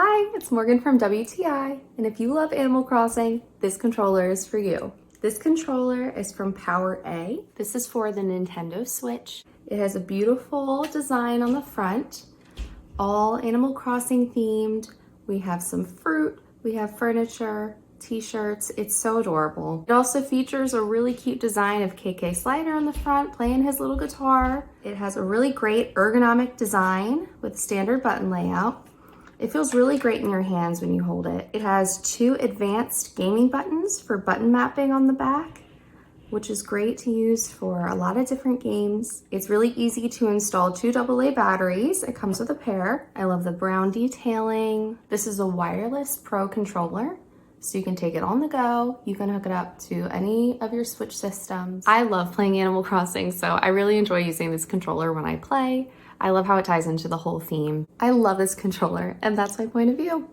Hi, it's Morgan from WTI, and if you love Animal Crossing, this controller is for you. This controller is from PowerA. This is for the Nintendo Switch. It has a beautiful design on the front, all Animal Crossing themed. We have some fruit, we have furniture, t-shirts. It's so adorable. It also features a really cute design of KK Slider on the front playing his little guitar. It has a really great ergonomic design with standard button layout. It feels really great in your hands when you hold it. It has 2 advanced gaming buttons for button mapping on the back, which is great to use for a lot of different games. It's really easy to install 2 AA batteries. It comes with a pair. I love the brown detailing. This is a wireless Pro controller, so you can take it on the go. You can hook it up to any of your Switch systems. I love playing Animal Crossing, so I really enjoy using this controller when I play. I love how it ties into the whole theme. I love this controller, and that's my point of view.